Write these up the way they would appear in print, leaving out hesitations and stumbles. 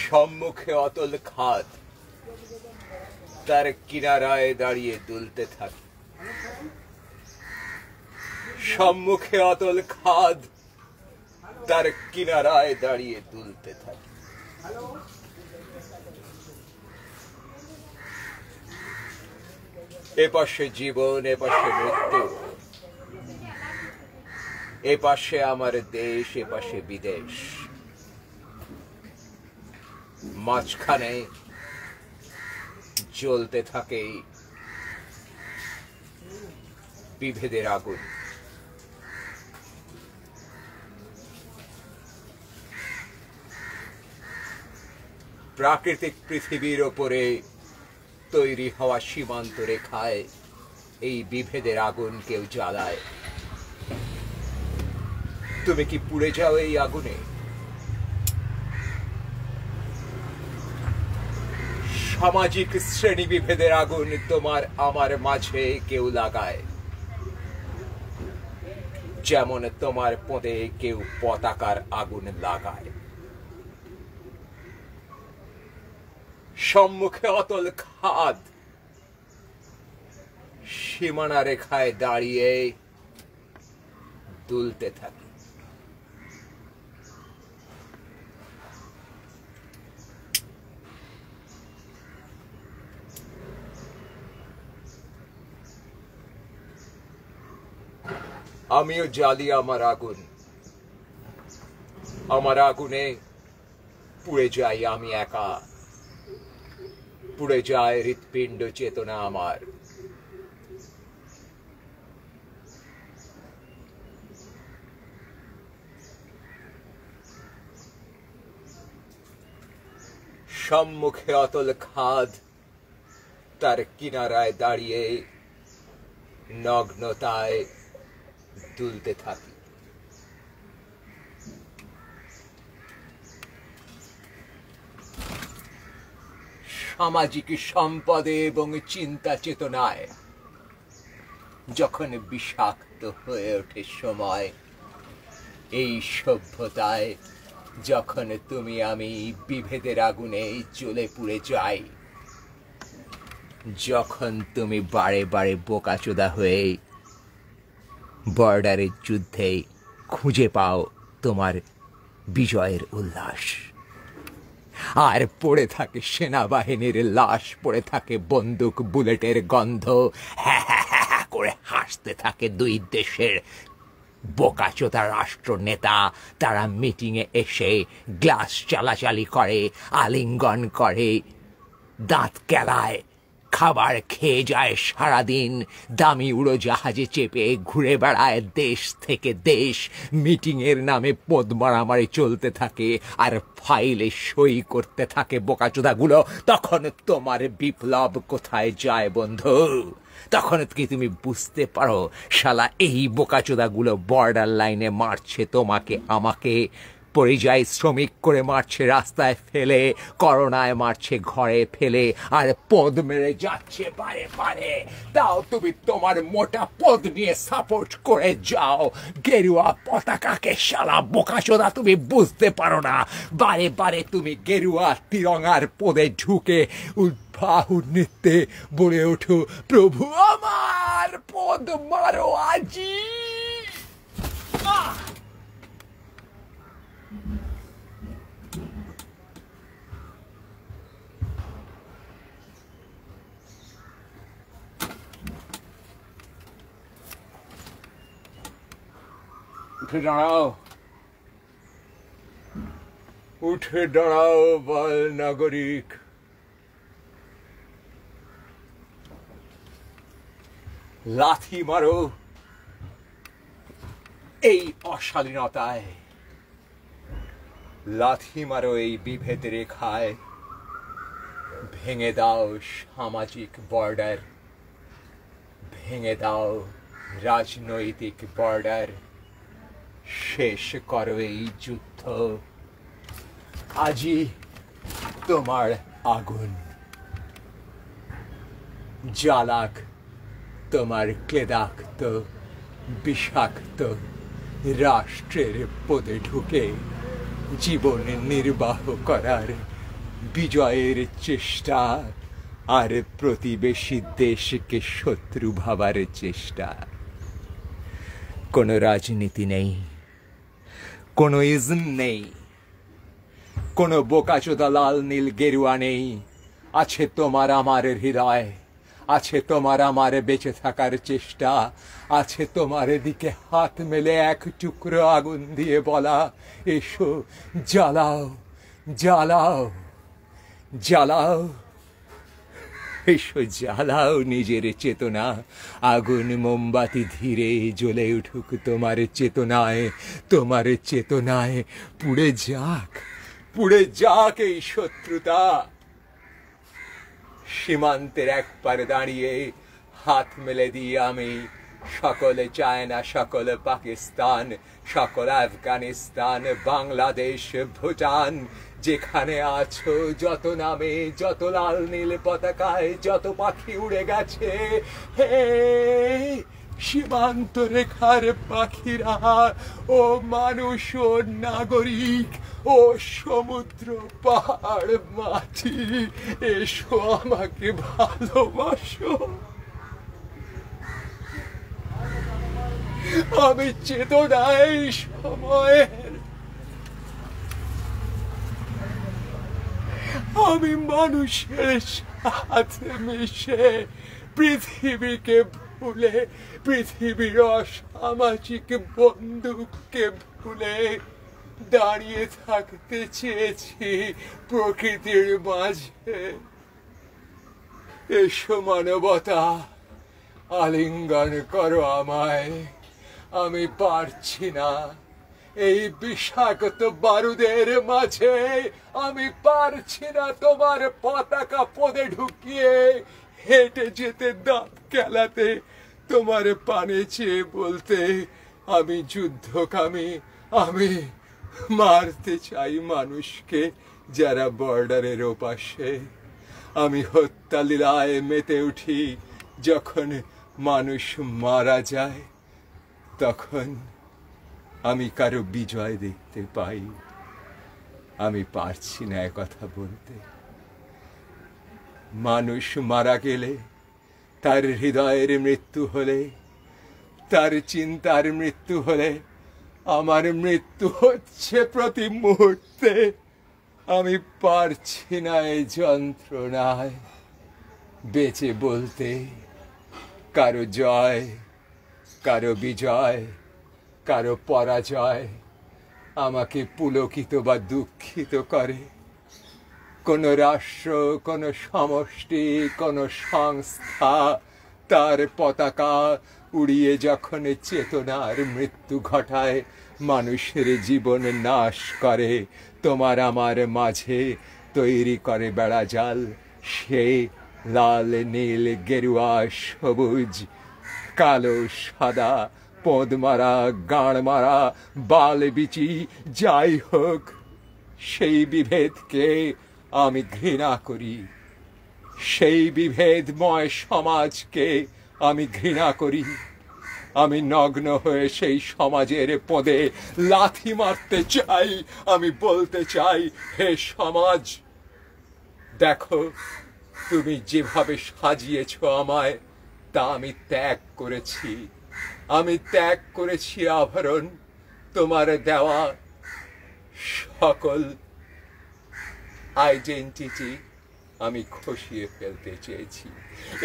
সম্মুখে অতল খাদ, তার কিনারায় দাঁড়িয়ে দুলতে থাকে। সম্মুখে অতল খাদ, তার কিনারায় দাঁড়িয়ে দুলতে থাকে। এপাশে জীবন, এপাশে মৃত্যু, এপাশে আমার দেশ, এপাশে বিদেশ। মাঝখানে জ্বলতে থাকে বিভেদের আগুন। প্রাকৃতিক পৃথিবীর ওপরে তৈরি হওয়া সীমান্ত রেখায় এই বিভেদের আগুন কেউ জ্বালায়। তুমি কি পুড়ে যাও এই আগুনে? সামাজিক শ্রেণী বিভেদের আগুন তোমার আমার মাঝে কেউ লাগায়, যেমন তোমার পদে কেউ পতাকার আগুন লাগায়। সম্মুখে অতল খাদ, সীমানা রেখায় দাঁড়িয়ে দুলতে থাকে। আমিও জ্বালি আমার আগুন, আমার আগুনে পুড়ে যাই আমি একা, পুড়ে যায় হৃৎপিণ্ড চেতনা আমার। সম্মুখে অতল খাদ, তার কিনারায় দাঁড়িয়ে নগ্নতায় দুলতে থাকি। সামাজিক সম্পদে এবং চিন্তা চেতনায় যখন বিষাক্ত হয়ে ওঠে সময়, এই সভ্যতায় যখন তুমি আমি বিভেদের আগুনে জ্বলে পুড়ে যাই, যখন তুমি বারে বারে বোকাচোদা হয়ে বর্ডারের যুদ্ধে খুঁজে পাও তোমার বিজয়ের উল্লাস, আর পড়ে থাকে সেনাবাহিনীর লাশ, পড়ে থাকে বন্দুক বুলেটের গন্ধ, হ্যাঁ হ্যাঁ হ্যাঁ করে হাসতে থাকে দুই দেশের বোকাচোদা রাষ্ট্র নেতা। তারা মিটিংয়ে এসে গ্লাস চালাচালি করে, আলিঙ্গন করে, দাঁত কেলায়, খাবার খেয়ে যায় সারাদিন, দামি উড়োজাহাজে চেপে ঘুরে বেড়ায় দেশ থেকে দেশ। মিটিংয়ের নামে পদ মারামারি চলতে থাকে আর ফাইলে সই করতে থাকে বোকাচোদাগুলো। তখন তোমার বিপ্লব কোথায় যায় বন্ধু? তখন কি তুমি বুঝতে পারো শালা এই বোকাচোদাগুলো বর্ডার লাইনে মারছে তোমাকে আমাকে, পরিযায়ী শ্রমিক করে মারছে রাস্তায় ফেলে, করোনায় মারছে ঘরে ফেলে, আর পদ মেরে যাচ্ছে বারে বারে। তাও তুমি তোমার মোটা পদ নিয়ে সাপোর্ট করে যাও গেরুয়া পতাকাকে। শালা বোকাচোদা তুমি বুঝতে পারো না, বারে বারে তুমি গেরুয়া তিরঙ্গার পদে ঢুকে উদ্বাহু নৃত্যে বলে ওঠো, প্রভু আমার পদ মারো আজি। উঠে দাঁড়াও, উঠে দাঁড়াও বাল নাগরিক। লাথি মারো এই অশালীনতায়, লাথি মারো এই বিভেদ রেখায়, ভেঙে দাও সামাজিক বর্ডার, ভেঙে দাও রাজনৈতিক বর্ডার, শেষ করো এই যুদ্ধ। আজই তোমার আগুন জ্বালাক তোমার ক্লেদাক্ত বিষাক্ত রাষ্ট্রের পদে ঢুকে জীবন নির্বাহ করার বিজয়ের চেষ্টা আর প্রতিবেশী দেশকে শত্রু ভাবার চেষ্টা। কোনো রাজনীতি নেই, কোনো ইজম নেই, কোনো বোকাচোদা লাল নীল গেরুয়া নেই। আছে তোমার আমার হৃদয়, আছে তোমার আমার বেঁচে থাকার চেষ্টা, আছে তোমার দিকে হাত মেলে এক টুকরো আগুন দিয়ে বলা, এসো জ্বালাও জ্বালাও জ্বালাও, এসো জ্বালাও নিজের চেতনা। আগুন মোমবাতি ধীরে জ্বলে উঠুক তোমার চেতনায়, তোমার চেতনায় পুড়ে যাক, পুড়ে যাক এই শত্রুতা। সীমান্তের এক পারে দাঁড়িয়ে হাত মেলে দিয়ে আমি সকল চায়না, সকল পাকিস্তান, সকল আফগানিস্তান, বাংলাদেশ, ভুটান, যেখানে আছো, যত নামে, যত লাল নীল পতাকায় যত পাখি উড়ে গেছে, হে সীমান্ত রেখার পাখিরা, ও মানুষ, ও নাগরিক, ও সমুদ্র পাহাড় মাটি, এসো আমাকে ভালোবাসো। আমি চেতনায় সময়ের, আমি মানুষের সাথে মিশে পৃথিবীকে ভুলে, পৃথিবীর অসামাজিক বন্দুককে ভুলে দাঁড়িয়ে থাকতে চেয়েছি প্রকৃতির মাঝে। এসো মানবতা, আলিঙ্গন করো আমায়। আমি পারছি না এই বিষাক্ত বারুদের মাঝে, আমি পারছি না তোমার পতাকা পদে ঢুকিয়ে হেঁটে যেতে, দাঁত কেলাতে, তোমার পানে চেয়ে বলতে আমি যুদ্ধকামী, আমি মারতে চাই মানুষকে যারা বর্ডারের ওপাশে। আমি হত্যা লীলায় মেতে উঠি যখন মানুষ মারা যায়, তখন আমি কারো বিজয় দেখতে পাই। আমি পারছি না একথা বলতে। মানুষ মারা গেলে, তার হৃদয়ের মৃত্যু হলে, তার চিন্তার মৃত্যু হলে, আমার মৃত্যু হচ্ছে প্রতি মুহূর্তে। আমি পারছি না এই যন্ত্রণায় বেঁচে বলতে কারো জয়, কারো বিজয়, কারো পরাজয় আমাকে পুলকিত বা দুঃখিত করে। কোন রাষ্ট্র, কোন সমষ্টি, কোন সংস্থা তার পতাকা উড়িয়ে যখন চেতনার মৃত্যু ঘটায়, মানুষের জীবন নাশ করে, তোমার আমার মাঝে তৈরি করে বেড়াজাল। সে লাল নীল গেরুয়া সবুজ কালো সাদা, পোদ মারা, গাঁড় মারা, বাল বিচি, যাই হোক, সেই বিভেদকে আমি ঘৃণা করি। সেই বিভেদময় সমাজকে আমি ঘৃণা করি। আমি নগ্ন হয়ে সেই সমাজের পদে লাথি মারতে চাই। আমি বলতে চাই, হে সমাজ, দেখো তুমি যেভাবে সাজিয়েছ আমায়, তা আমি ত্যাগ করেছি। আমি ত্যাগ করেছি আভরণ, তোমার দেওয়া সকল আইডেন্টিটি আমি খসিয়ে ফেলতে চেয়েছি।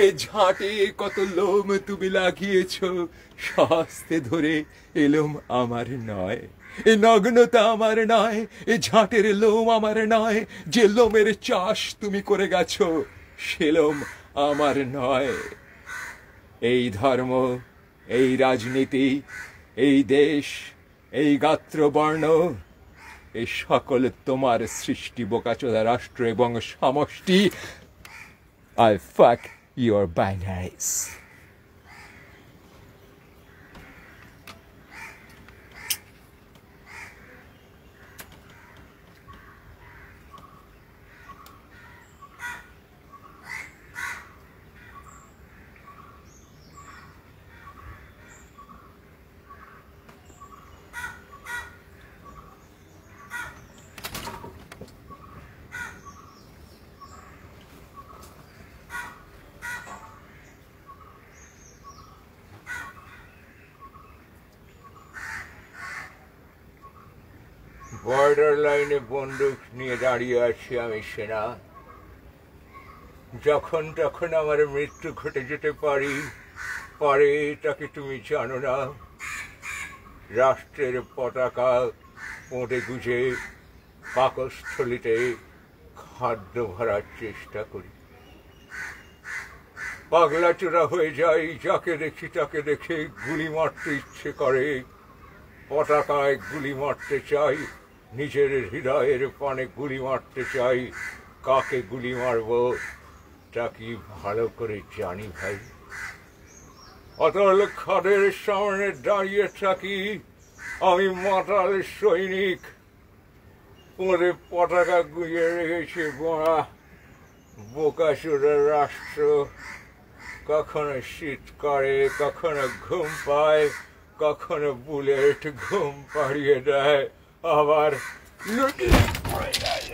এ ঝাঁটে কত লোম তুমি লাগিয়েছ, স্বহস্তে ধরে এ লোম আমার নয়, এ নগ্নতা আমার নয়, এ ঝাঁটের লোম আমার নয়। যে লোমের চাষ তুমি করে গেছো, সে লোম আমার নয়। এই ধর্ম, এই রাজনীতি, এই দেশ, এই গাত্রবর্ণ, এই সকল তোমার সৃষ্টি বোকাচোদা রাষ্ট্র এবং সমষ্টি। I fuck your binaries. Border লাইনে বন্দুক নিয়ে দাঁড়িয়ে আছি আমি সেনা। যখন তখন আমার মৃত্যু ঘটে যেতে পারে তাকে তুমি জানো না। রাষ্ট্রের পতাকা পোঁটে গুজে পাকস্থলিতে খাদ্য ভরার চেষ্টা করি। পাগলাচোরা হয়ে যাই, যাকে দেখি তাকে দেখে গুলি মারতে ইচ্ছে করে। পতাকায় গুলি মারতে চাই, নিজের হৃদয়ের পানে গুলি মারতে চাই। কাকে গুলি মারব তা কি ভালো করে জানি ভাই। অতল খাদের সামনে দাঁড়িয়ে থাকি আমি মাতাল সৈনিক। পরে পতাকা গুঁজে রেখেছে বোনা বোকাচোদা রাষ্ট্র। কখনো শীত করে, কখনো ঘুম পায়, কখনো বুলেট ঘুম পাড়িয়ে দেয়, আবার লুটিয়ে পড়ে যায়।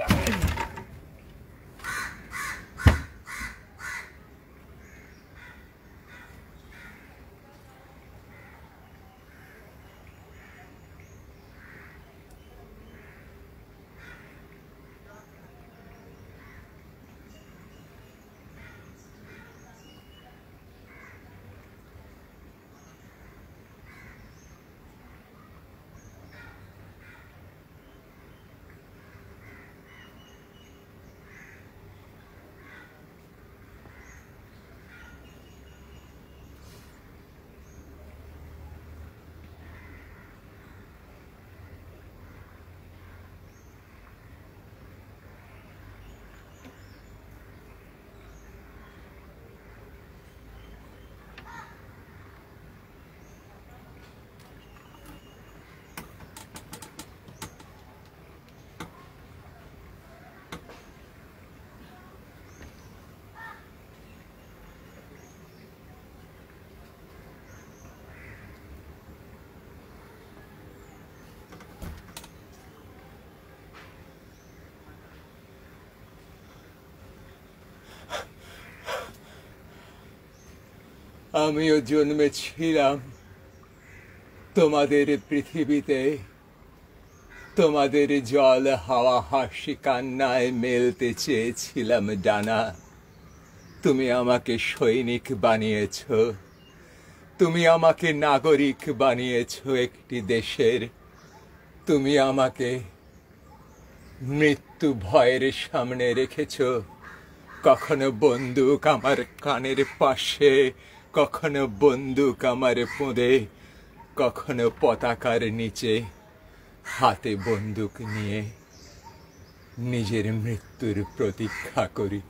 আমিও জন্মেছিলাম তোমাদের পৃথিবীতে। তোমাদের জল হাওয়া হাসি কান্নায় মেলতে চেয়েছিলাম ডানা। তুমি আমাকে সৈনিক বানিয়েছ, তুমি আমাকে নাগরিক বানিয়েছ একটি দেশের। তুমি আমাকে মৃত্যু ভয়ের সামনে রেখেছ। কখনো বন্দুক আমার কানের পাশে, কখনো বন্দুক আমার পোঁদে, কখনো পতাকার নিচে হাতে বন্দুক নিয়ে নিজের মৃত্যুর প্রতীক্ষা করি।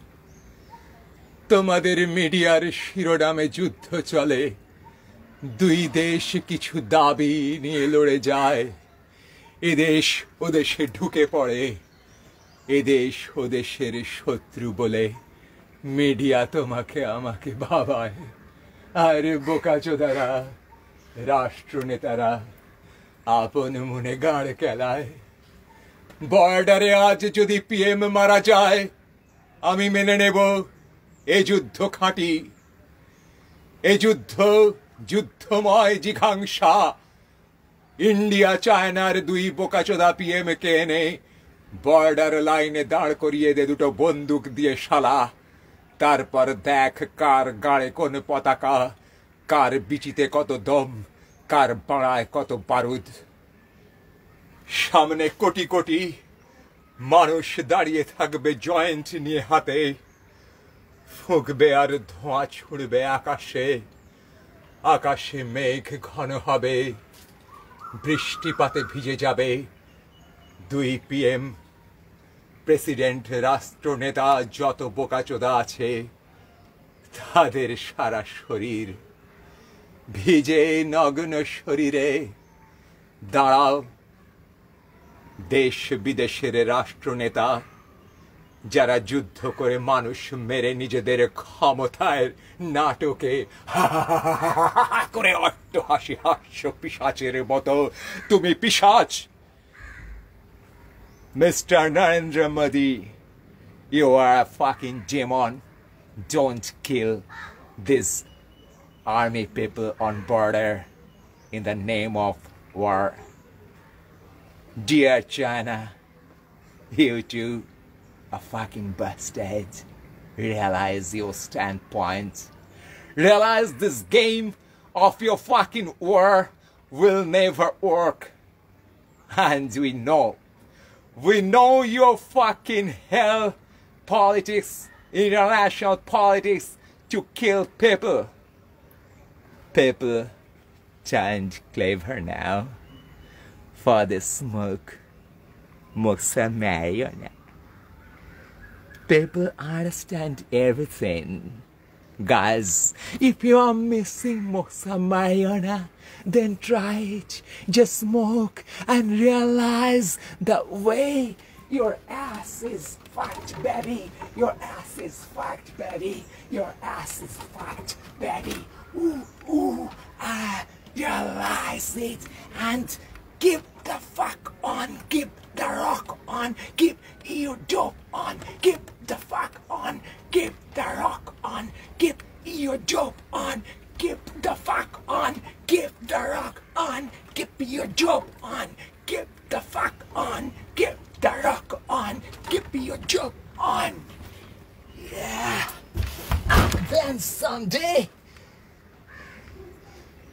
তোমাদের মিডিয়ার শিরোনামে যুদ্ধ চলে, দুই দেশ কিছু দাবি নিয়ে লড়ে যায়। এদেশ ওদেশে ঢুকে পড়ে, এদেশ ওদেশের শত্রু বলে মিডিয়া তোমাকে আমাকে ভাবায়। আর বোকাচোদারা রাষ্ট্রনেতারা আপন মনে গাড় কেলায়। বর্ডারে আজ যদি পিএম মারা যায় আমি মেনে নেব এ যুদ্ধ খাঁটি। এ যুদ্ধ যুদ্ধময় জিঘাংসা। ইন্ডিয়া চায়নার দুই বোকাচোদা পিএম কে এনে বর্ডার লাইনে দাঁড় করিয়ে দে দুটো বন্দুক দিয়ে শালা। তারপর দেখ কার গাড়ে কোন পতাকা, কার বিচিতে কত দম, কার বাড়ায় কত বারুদ। সামনে কোটি কোটি মানুষ দাঁড়িয়ে থাকবে জয়েন্ট নিয়ে হাতে। ফুঁকবে আর ধোঁয়া ছুড়বে আকাশে। আকাশে মেঘ ঘন হবে, বৃষ্টিপাতে ভিজে যাবে। দুই পিএম, প্রেসিডেন্ট, রাষ্ট্রনেতা, যত বোকাচোদা আছে তাদের সারা শরীর ভিজে। নগ্ন শরীরে দাঁড়াও দেশ বিদেশের রাষ্ট্রনেতা, যারা যুদ্ধ করে মানুষ মেরে নিজেদের ক্ষমতার নাটকে করে অট্টহাসি হাস্য পিশাচের মতো। তুমি পিশাচ Mr. Narendra Modi, you are a fucking demon. Don't kill these army people on border in the name of war. Dear China, you two are fucking busted. Realize your standpoint. Realize this game of your fucking war will never work. And we know your fucking hell politics, international politics to kill people. People turned clever now for the smoke. Moxa Mariana. People understand everything. Guys, if you are missing Moxa Mariana, then try it. Just smoke and realize the way your ass is fucked, baby. Your ass is fucked, baby. Your ass is fucked, baby. Ooh, ooh, realize it and keep the fuck on, keep the rock on, keep your dope on, keep the fuck on, keep the rock on, keep your dope on, keep the fuck on, keep the rock on, keep your dope on, keep the fuck on, keep the rock on, keep your dope on. Yeah. And then someday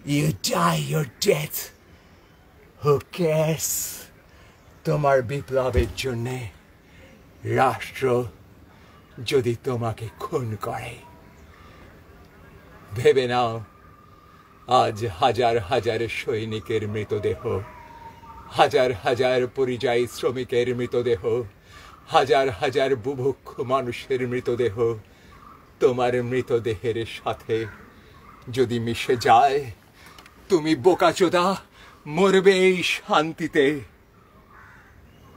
you die your death. Who cares? তোমার বিপ্লবের জন্যে রাষ্ট্র যদি তোমাকে খুন করে, ভেবে নাও আজ হাজার হাজার সৈনিকের মৃতদেহ, হাজার হাজার পরিযায়ী শ্রমিকের মৃতদেহ, হাজার হাজার বুভুক্ষ মানুষের মৃতদেহ তোমার মৃতদেহের সাথে যদি মিশে যায়, তুমি বোকাচোদা মরবে এই শান্তিতে।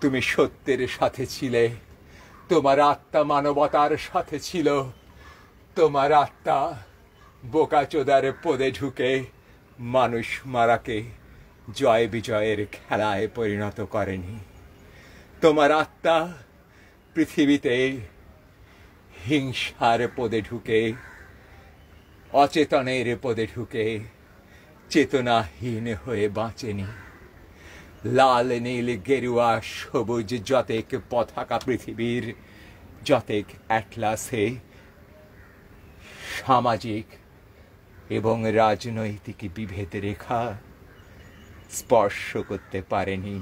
তুমি সত্যের সাথে ছিলে, তোমার আত্মা মানবতার সাথে ছিল, তোমার আত্মা বোকাচোদার পদে ঢুকে মানুষ মারাকে জয় বিজয়ের খেলায় পরিণত করেনি। তোমার আত্মা পৃথিবীতে হিংসার পদে ঢুকে, অচেতনের পদে ঢুকে চেতনাহীন হয়ে বাঁচেনি। লাল নীল গেরুয়া সবুজ যতেক পতাকা পৃথিবীর, যতেক অ্যাটলাসে সামাজিক এবং রাজনৈতিক বিভেদ রেখা স্পর্শ করতে পারেনি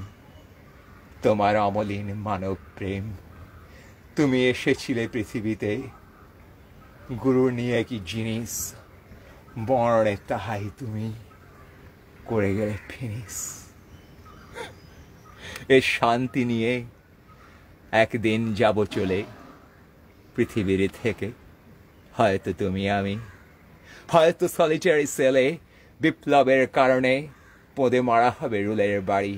তোমার অমলিন মানব প্রেম। তুমি এসেছিলে পৃথিবীতে গুরু নিয়ে কি জিনিস, মরণে তাহাই তুমি করে গেলে ফিনিস। এ শান্তি নিয়ে একদিন যাব চলে পৃথিবীর থেকে, হয়তো তুমি আমি, হয়তো সলিটারি সেলে বিপ্লবের কারণে পদে মারা হবে রুলের বাড়ি।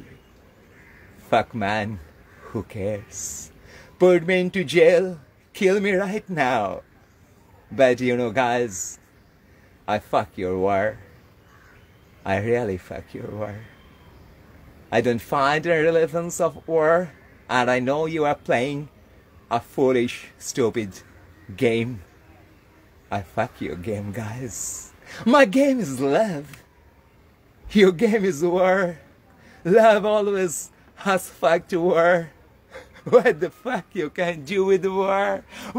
Fuck man, who cares? Put me into jail, kill me right now. But you know guys, I fuck your war. I really fuck your war. I don't find the relevance of war, and I know you are playing a foolish, stupid game. I fuck your game, guys. My game is love. Your game is war. Love always has fucked war. What the fuck you can do with war?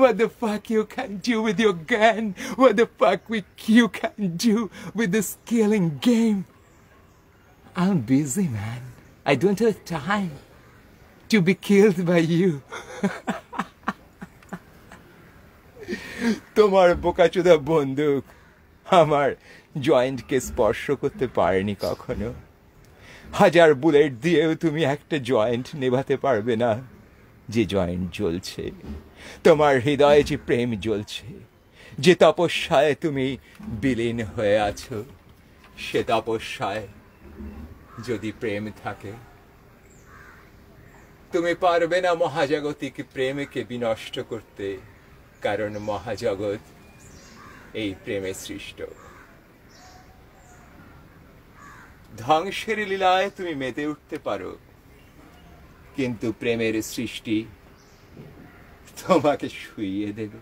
What the fuck you can do with your gun? What the fuck you can do with this killing game? I'm busy, man. I don't have time to be killed by you. তোমার বোকাচোদা বন্দুক আমার জয়েন্টকে স্পর্শ করতে পারেনি কখনো। হাজার bullet দিয়েও তুমি একটা জয়েন্ট নেভাতে পারবে না যে জয়েন্ট জ্বলছে। তোমার হৃদয়ে যে প্রেম জ্বলছে, যে তপস্যায় তুমি বিলীন হয়ে আছো, সে তপস্যায় যদি প্রেম থাকে, তুমি পারবে না মহাজাগতিক প্রেমকে বিনষ্ট করতে, কারণ মহাজগৎ এই প্রেমে সৃষ্ট। ধ্বংসের লীলায় তুমি মেতে উঠতে পারো, কিন্তু প্রেমের সৃষ্টি তোমাকে শুইয়ে দেবে।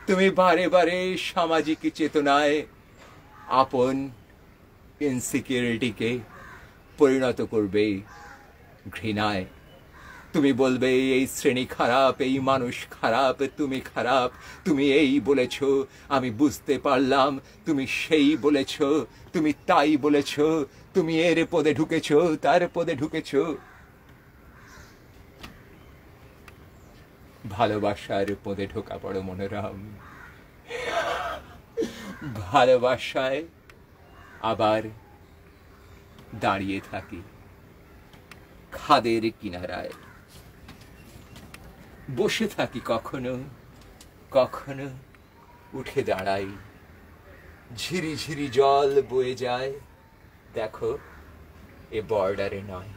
তুমি বারে বারে সামাজিক চেতনায় আপন ইনসিকিউরিটিকে পরিণত করবে ঘৃণায় তুমি বলবে এই শ্রেণী খারাপ, এই মানুষ খারাপ, তুমি খারাপ, তুমি এই বলেছ, আমি বুঝতে পারলাম তুমি সেই বলেছ, তুমি তাই বলেছ, তুমি এর পদে ঢুকেছ, তার পদে ঢুকেছ। ভালোবাসার পদে ঢোকা বড় মনোরম। ভালোবাসায় আবার দাঁড়িয়ে থাকি খাদের কিনারায়, বসে থাকি কখনো কখনো উঠে দাঁড়াই। ঝিরি ঝিরি জল বয়ে যায়, দেখো এ বর্ডারে নয়,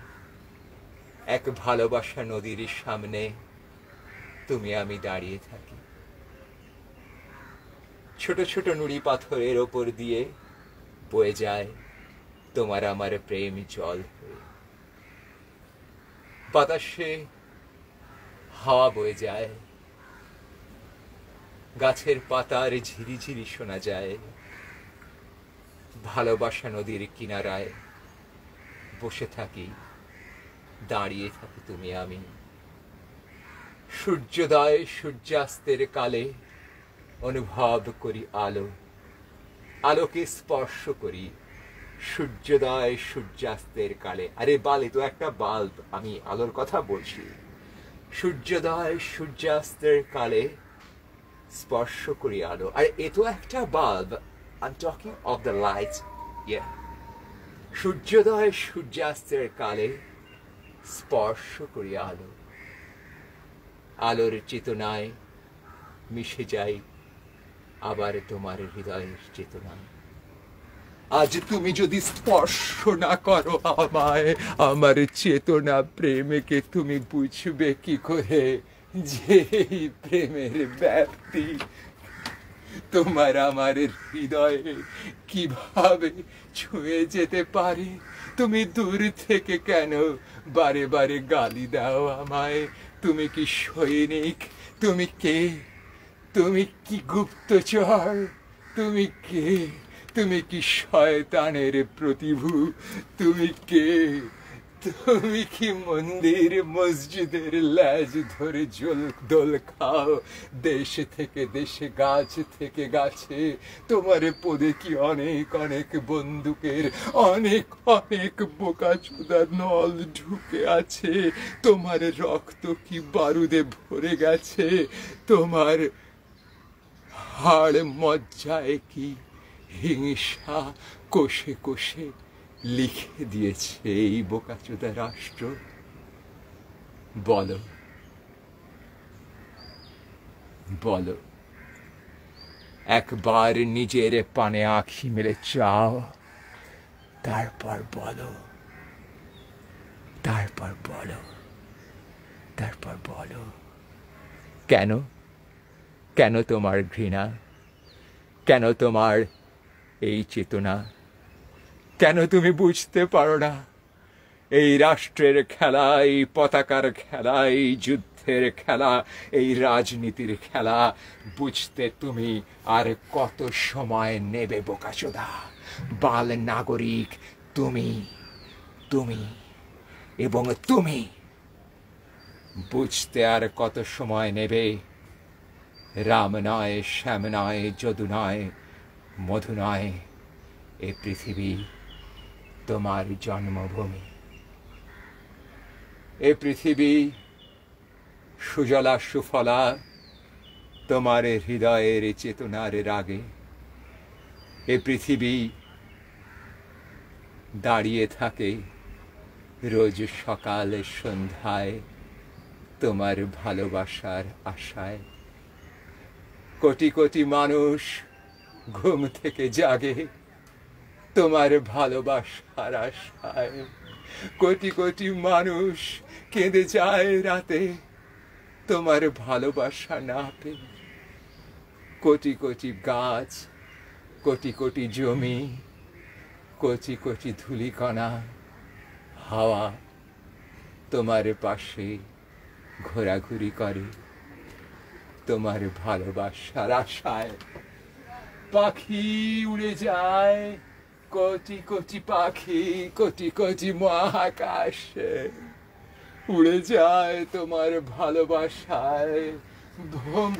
এক ভালোবাসা নদীর সামনে তুমি আমি দাঁড়িয়ে থাকি। ছোট ছোট নুড়ি পাথরের ওপর দিয়ে বয়ে যায় তোমার আমার প্রেম জল হয়ে। বাতাসে হাওয়া বয়ে যায়, গাছের পাতার ঝিরিঝিরি শোনা যায়। ভালোবাসা নদীর কিনারায় বসে থাকি, দাঁড়িয়ে থাকি তুমি আমি। সূর্যোদয় সূর্যাস্তের কালে অনুভব করি আলো, আলোকে স্পর্শ করি সূর্যোদয় সূর্যাস্তের কালে। আরে বাল, এ তো একটা বাল্ব, আমি আলোর কথা বলছি। সূর্যোদয় সূর্যাস্তের কালে স্পর্শ করি আলো, আর এ তো একটা bulb. I'm talking of the light. Yeah. সূর্যোদয় সূর্যাস্তের কালে স্পর্শ করি আলো, আলোর চেতনায় মিশে যাই আবার তোমার হৃদয়ের চেতনায়। আজ তুমি যদি স্পর্শ না করো আমায়, আমার চেতনা প্রেমকে তুমি বুঝবে কি করে যে এই প্রেমের ব্যাপ্তি তোমার আমার হৃদয়ে কিভাবে ছুঁয়ে যেতে পারে। তুমি দূর থেকে কেন বারে বারে গালি দাও আমায়? তুমি কি সৈনিক? তুমি কে? তুমি কি গুপ্তচর? তুমি কে? তুমি কি শয়তানের প্রতিভু? তুমি কে? তুমি কি মন্দির মসজিদের ল্যাজ ধরে দোল খাও দেশ থেকে দেশে, গাছ থেকে গাছে? তোমার পদে কি অনেক অনেক বন্দুকের অনেক অনেক বোকাচোদা নল ঢুকে আছে? তোমার রক্ত কি বারুদে ভরে গেছে? তোমার হাড় মজ্জায় কি হিংসা কোষে কোষে লিখে দিয়েছে এই বোকাচোদা রাষ্ট্র? বলো বলো, একবার নিজের পানে আঁখি মেলে চাও, তারপর বলো, তারপর বলো, তারপর বলো। কেন? কেন তোমার ঘৃণা? কেন তোমার এই চেতনা? কেন তুমি বুঝতে পারো না এই রাষ্ট্রের খেলা, এই পতাকার খেলা, এই যুদ্ধের খেলা, এই রাজনীতির খেলা বুঝতে তুমি আর কত সময় নেবে বোকাচোদা বাল নাগরিক? তুমি তুমি এবং তুমি বুঝতে আর কত সময় নেবে? রাম নয়, শ্যাম নয়, যদু নয়, মধু নয়, এ পৃথিবী তোমার জন্মভূমি। এ পৃথিবী সুজলা সুফলা তোমার হৃদয়ের চেতনার রাগে। এ পৃথিবী দাঁড়িয়ে থাকে রোজ সকাল সন্ধ্যায় তোমার ভালোবাসার আশায়। কোটি কোটি মানুষ ঘুম থেকে জাগে তোমার ভালোবাসার আশায়। কোটি কোটি মানুষ কেঁদে যায় রাতে তোমার ভালোবাসা না পেয়ে। কোটি কোটি গাছ, কোটি কোটি জমি, কোটি কোটি ধূলিকণা, হাওয়া তোমার পাশে ঘোরাঘুরি করে তোমার ভালোবাসার আশায়। পাখি উড়ে যায়, কোটি কোটি পাখি, কোটি কোটি মহাকাশে উড়ে যায় তোমার ভালোবাসায়,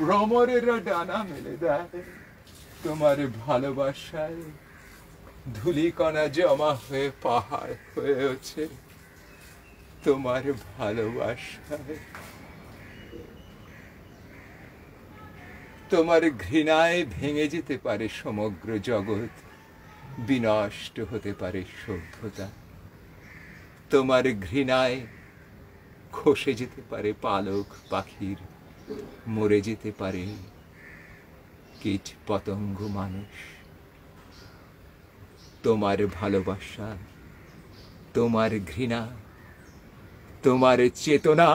ভ্রমরেরা ডানা মেলে দেয় তোমার ভালোবাসায়, ধূলিকণা জমা হয়ে পাহাড় হয়েছে তোমার ভালোবাসায়। তোমার ঘৃণায় ভেঙে যেতে পারে সমগ্র জগৎ, বিনষ্ট হতে পারে সভ্যতা। তোমার ঘৃণায় খসে যেতে পারে পালক পাখির, মরে যেতে পারে কীট পতঙ্গ মানুষ। তোমার ভালোবাসা, তোমার ঘৃণা, তোমার চেতনা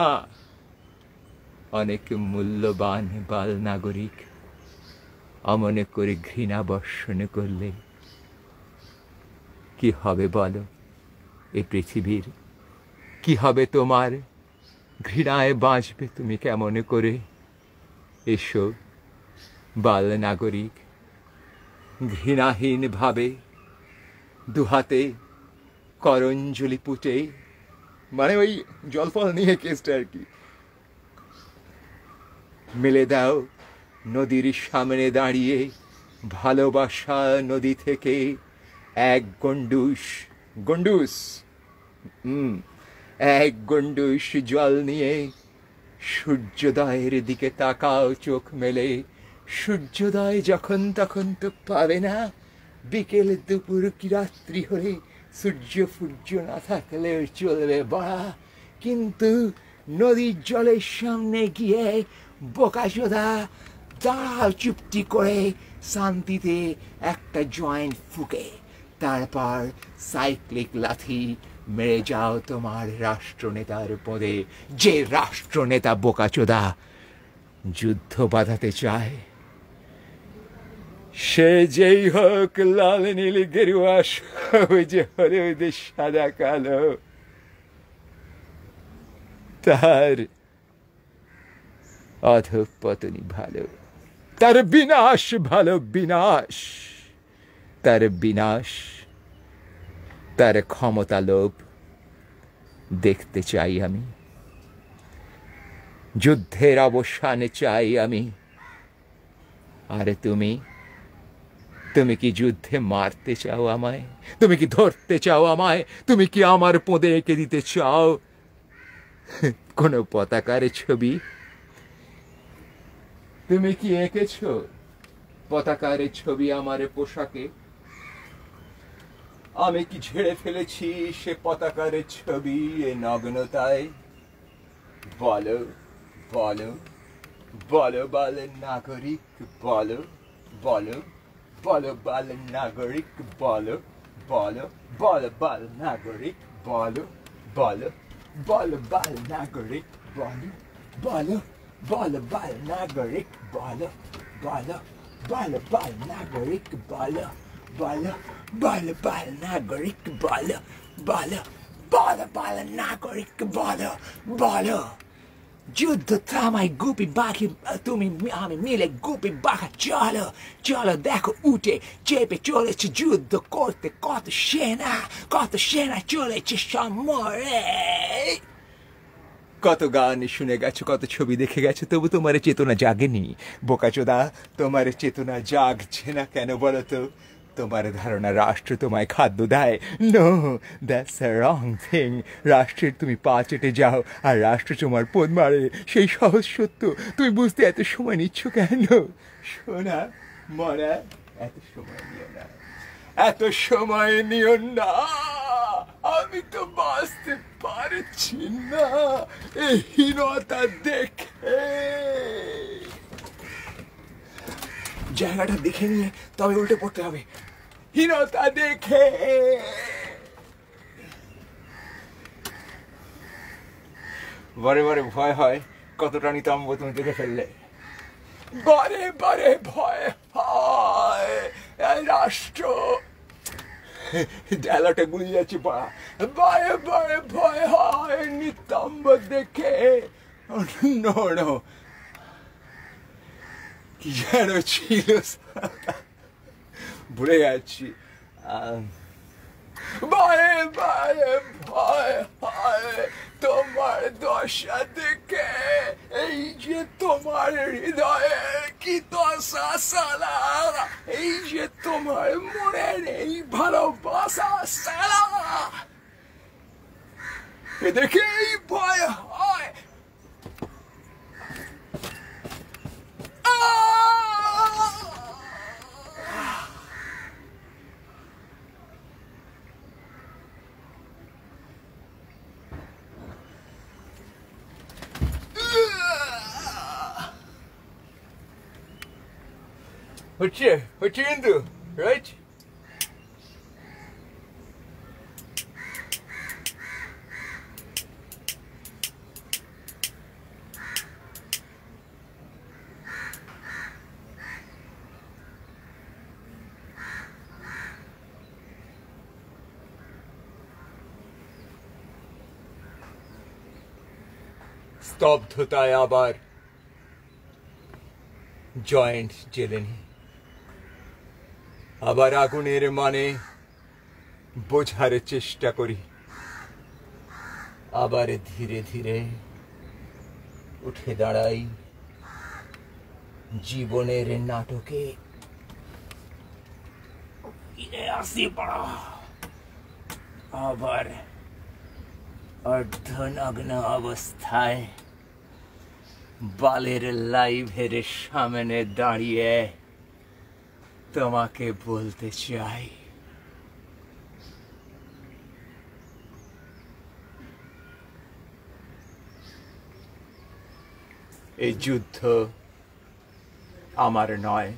অনেক মূল্যবান বাল নাগরিক। অমনে করে ঘৃণা বর্ষণ করলে কি হবে বলো এ পৃথিবীর? কি হবে তোমার? ঘৃণায় বাঁচবে তুমি কেমন করে? এসো বাল নাগরিক, ঘৃণাহীন ভাবে দুহাতে করঞ্জলি পুটে, মানে ওই জলফল নিয়ে কেসটা আর কি, মেলে দাও নদীর সামনে দাঁড়িয়ে। ভালোবাসা নদী থেকে এক এক গন্ডুস জল নিয়ে সূর্যোদয়ের দিকে তাকাও চোখ মেলে। সূর্যোদয় যখন তখন তো পাবে না, বিকেল দুপুর কি রাত্রি হলে সূর্য না থাকলেও চলবে বড়া। কিন্তু নদীর জলের সামনে গিয়ে বোকাচোদা দাঁড়াও চুপটি করে, শান্তিতে একটা জয়েন্ট ফুকে, তারপর সাইক্লিক লাথি মেরে যাও তোমার রাষ্ট্রনেতার পদে। যে রাষ্ট্রনেতা বোকাচোদা যুদ্ধ বাঁধাতে চায়, সে যেই হোক, লাল নীল গেরুয়া সবুজে হলুদ সাদা কালো, তার অধঃপতনই ভালো, তার বিনাশ ভালো, বিনাশ, তার বিনাশ, তার ক্ষমতা লোভ দেখতে চাই আমি। যুদ্ধের অবসান চাই আমি। আরে তুমি কি যুদ্ধে মারতে চাও আমায়? তুমি কি ধরতে চাও আমায়? তুমি কি আমার পোঁদে এঁকে দিতে চাও কোনো পতাকার ছবি? তুমি কি এঁকেছ পতাকার ছবি আমার পোশাকে? আমি কি ঝেড়ে ফেলেছি সে পতাকার ছবি এ নগ্নতায়? বলো বলো বলো বাল নাগরিক, বলো বলো বলো বাল নাগরিক, বলো বলো বলো বাল নাগরিক, বলো বলো বলো বাল নাগরিক, বলো বলো বলো বাল নাগরিক, বলো বলো বলো বাল নাগরিক, বলো বলো বলো বাল নাগরিক, বলো বলো বলো বাল নাগরিক, বলো বলো। যুদ্ধ থামাই গুপি বাকি তুমি আমি মিলে গুপি বাঁকা, চলো চলো দেখো উঠে চেপে চলেছে যুদ্ধ করতে কত সেনা চলেছে সমরে। কত গান শুনে গেছো, কত ছবি দেখে গেছো, তবু তোমার চেতনা জাগেনি বোকাচোদা। তোমার চেতনা জাগছে না কেন বলো তো? তোমার ধারণা রাষ্ট্র তোমায় খাদ্য দেয়? No, that's a wrong thing. রাষ্ট্রের তুমি পা চেটে যাও আর রাষ্ট্র তোমার পোদ মারে, সেই সহজ সত্য তুমি বুঝতে এত সময় নিচ্ছ কেন? শোনা মরা, এত সময় নিও না, এত সময় নিও না। আমি তো বাঁচতে পারছি না এই হীনতা দেখে। জায়গাটা দেখে নিয়ে তবে উল্টে পড়তে হবে। হীনতা দেখে বারে বারে ভয় হয় কতটা নিতম্ব তুমি দেখে ফেললে। বারে বারে ভয় হয় রাষ্ট্র, ডায়লগটা গুলি যাচ্ছে পড়া। বারে বারে ভয় হয় নিতম্ব দেখে। নো কি যেন ছিল ভুলে যাচ্ছি। বারে বারে ভয় হয় তোমার দশা দেখে এই যে তোমার হৃদয়ে কি দশা সালা, এই যে তোমার মনের এই ভালোবাসা সালা, এ দেখেই ভয় হয়। What you into, right? স্তব্ধতায় আবার জয়েন্ট জেলে নি, আবার আগুনের মানে বোঝার চেষ্টা করি, আবার ধীরে ধীরে উঠে দাঁড়াই জীবনের নাটকে ফিরে আসি পড়া, আবার অর্ধনগ্ন অবস্থায় বালের লাইভের সামনে দাঁড়িয়ে তোমাকে বলতে চাই, এই যুদ্ধ আমার নয়,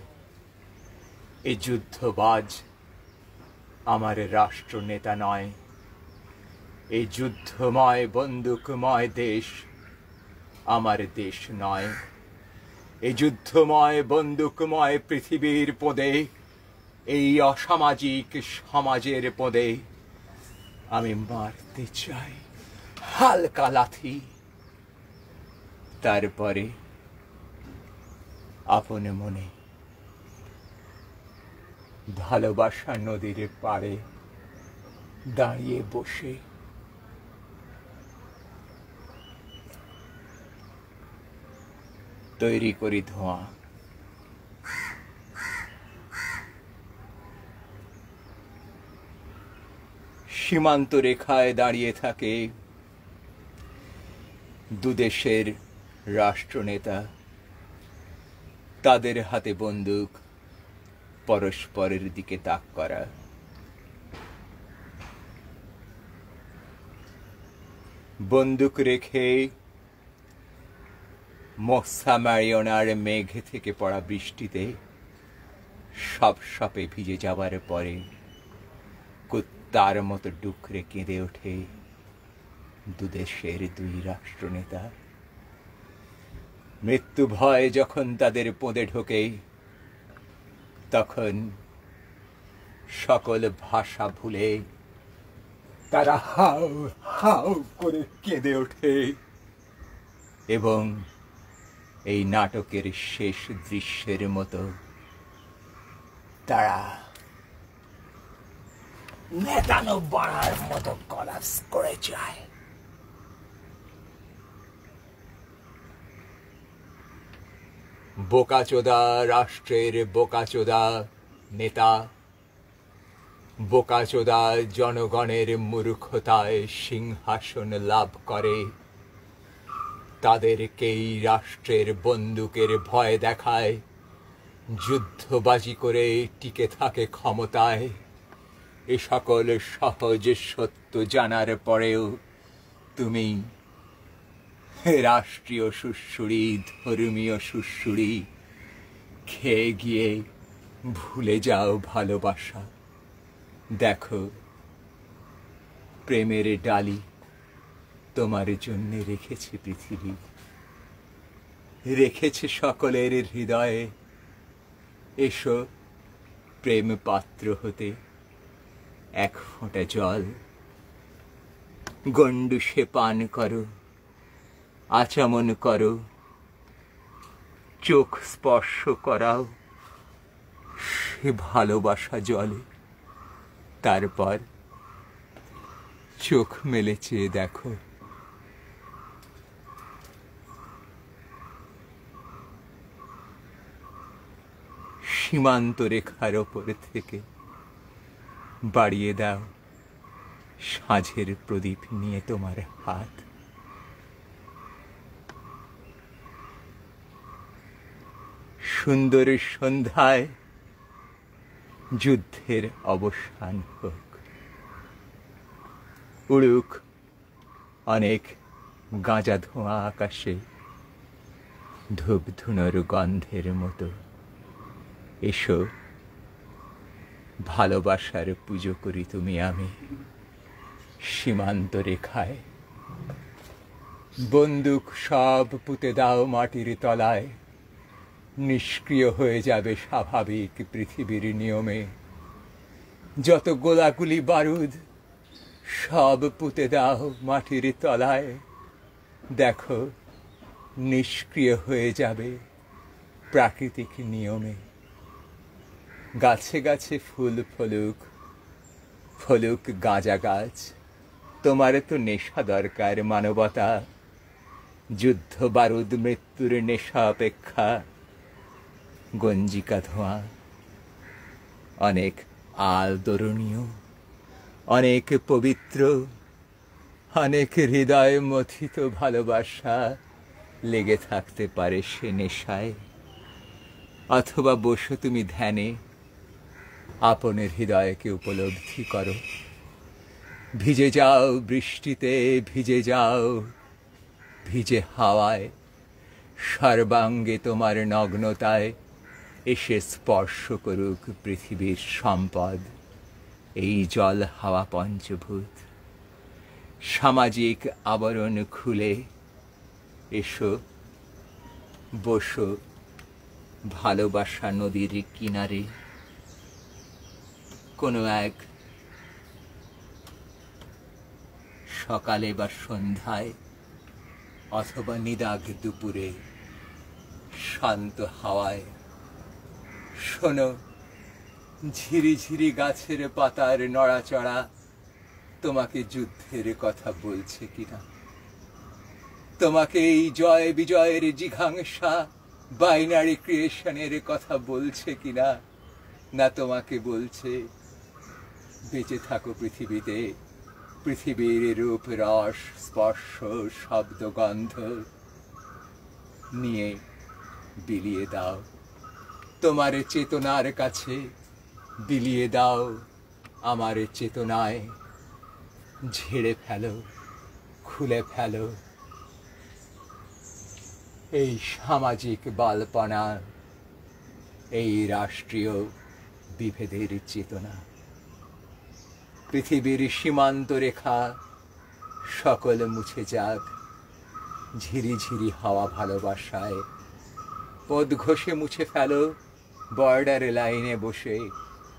এই যুদ্ধবাজ আমার রাষ্ট্রনেতা নয়, এই যুদ্ধময় বন্দুকময় দেশ আমার দেশ নয়, এই যুদ্ধময় বন্দুকময় পৃথিবীর পদে, এই অসামাজিক সমাজের পদে আমি মারতে চাই হালকা লাথি, তারপরে আপন মনে ভালোবাসা নদীর পাড়ে দাঁড়িয়ে বসে তৈরি করি ধোঁয়া। সীমান্ত রেখায় দাঁড়িয়ে থাকে দুদেশের রাষ্ট্রনেতা, তাদের হাতে বন্দুক, পরস্পরের দিকে তাক করা। বন্দুক রেখে মক্সা ম্যারিওনার মেঘ থেকে পড়া বৃষ্টিতে সব সপে ভিজে যাবার পরে কুত্তার মতো ডুকরে কেঁদে ওঠে দুদেশের দুই রাষ্ট্রনেতা। মৃত্যু ভয় যখন তাদের পোঁদে ঢোকে, তখন সকল ভাষা ভুলে তারা হাউ হাউ করে কেঁদে ওঠে এবং এই নাটকের শেষ দৃশ্যের মতো তারা নেতানো বাড়ার মতো কলাপস করে যায়। বোকাচোদা রাষ্ট্রের বোকাচোদা নেতা, বোকাচোদা জনগণের মূর্খতায় সিংহাসন লাভ করে, তাদেরকেই রাষ্ট্রের বন্দুকের ভয় দেখায়, যুদ্ধবাজি করে টিকে থাকে ক্ষমতায়। এ সকল সহজ সত্য জানার পরেও তুমি রাষ্ট্রীয় সুড়সুড়ি, ধর্মীয় সুড়সুড়ি খেয়ে গিয়ে ভুলে যাও ভালোবাসা। দেখো, প্রেমের ডালি তোমার জন্য রেখেছে পৃথিবী, রেখেছে সকলের হৃদয়ে। এসো প্রেম পাত্র হতে এক ফোঁটা জল গণ্ডুষে পান করো, আচমন করো, চোখ স্পর্শ করাও সে ভালোবাসা জলে। তারপর চোখ মেলে চেয়ে দেখো সীমান্ত রেখার ওপর থেকে বাড়িয়ে দাও সাঁঝের প্রদীপ নিয়ে তোমার হাত। সুন্দর সন্ধ্যায় যুদ্ধের অবসান হোক, উড়ুক অনেক গাঁজা ধোঁয়া আকাশে ধূপ ধুনোর গন্ধের মতো। এসো ভালোবাসার পুজো করি তুমি আমি সীমান্ত রেখায়। বন্দুক সব পুঁতে দাও মাটির তলায়, নিষ্ক্রিয় হয়ে যাবে স্বাভাবিক পৃথিবীর নিয়মে। যত গোলাগুলি বারুদ সব পুঁতে দাও মাটির তলায়, দেখো নিষ্ক্রিয় হয়ে যাবে প্রাকৃতিক নিয়মে। গাছে গাছে ফুল ফলুক, ফলুক গাঁজা গাছ, তোমার তো নেশা দরকার মানবতা। যুদ্ধ বারুদ মৃত্যুর নেশা অপেক্ষা গঞ্জিকা ধোঁয়া। অনেক আদরণীয়, অনেক পবিত্র, অনেক হৃদয় মথিত ভালোবাসা লেগে থাকতে পারে সে নেশায়। অথবা বসো তুমি ধ্যানে, আপনের হৃদয়কে উপলব্ধি করো। ভিজে যাও বৃষ্টিতে, ভিজে যাও ভিজে হাওয়ায়, সর্বাঙ্গে তোমার নগ্নতায় এসে স্পর্শ করুক পৃথিবীর সম্পদ এই জল হাওয়া পঞ্চভূত। সামাজিক আবরণ খুলে এসো বসো ভালোবাসা নদীর কিনারে। কোনো এক সকালে বা সন্ধ্যায় অথবা নিদাঘ দুপুরে শান্ত হাওয়ায় শোনো ঝিরিঝিরি গাছের পাতার নড়াচড়া তোমাকে যুদ্ধের কথা বলছে কিনা। তোমাকে এই জয় বিজয়ের জিঘাংসা বাইনারি ক্রিয়েশনের কথা বলছে কিনা, না তোমাকে বলছে বেঁচে থাকো পৃথিবীতে, পৃথিবীর রূপ রস স্পর্শ শব্দ গন্ধ নিয়ে বিলিয়ে দাও তোমার চেতনার কাছে, বিলিয়ে দাও আমার চেতনায়। ঝেড়ে ফেলো, খুলে ফেলো এই সামাজিক বালপনা, এই রাষ্ট্রীয় বিভেদের চেতনা। পৃথিবীর সীমান্ত রেখা সকল মুছে যাক ঝিরিঝিরি হাওয়া ভালোবাসায়। পদ ঘষে মুছে ফেলো বর্ডার লাইনে বসে,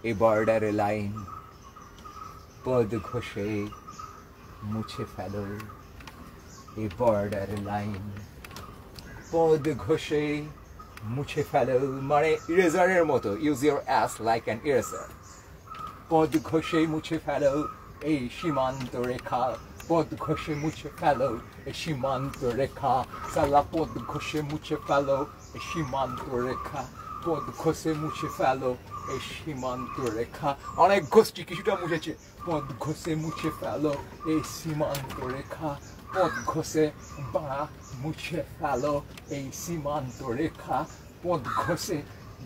এ বর্ডার লাইন পদ ঘষে মুছে ফেলো এ বর্ডার লাইন। পদ ঘষে মুছে ফেলো মানে ইরেজারের মতো, use your ass like an eraser. পদ ঘষে মুছে ফেলো এই সীমান্ত রেখা, পদ ঘষে মুছে ফেলো এই সীমান্ত রেখা। সালা পদ ঘষে মুছে ফেলো এই সীমান্ত রেখা, পদ ঘষে মুছে ফেলো এই সীমান্ত রেখা। অনেক গোষ্ঠী কিছুটা মুছেছে। পদ ঘষে মুছে ফেলো এই সীমান্ত রেখা, পদ ঘষে বা মুছে ফেলো এই সীমান্ত রেখা। পদ ঘষে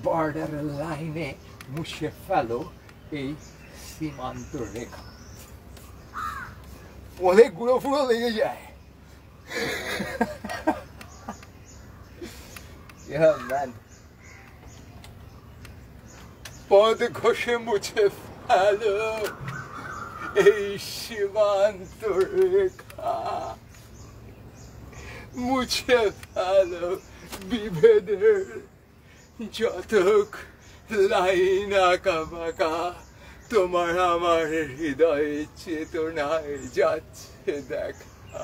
বর্ডার লাইনে মুছে ফেলো এই সীমান্ত রেখা। অনেক গুঁড়ো ফুড়ো লেগে যায়। পদ ঘষে মুছে ফেলো এই সীমান্ত রেখা, মুছে ফেলো বিভেদের যতক লাইন আঁকা বাঁকা তোমার আমার হৃদয়ে চেতনায় যাচ্ছে দেখা।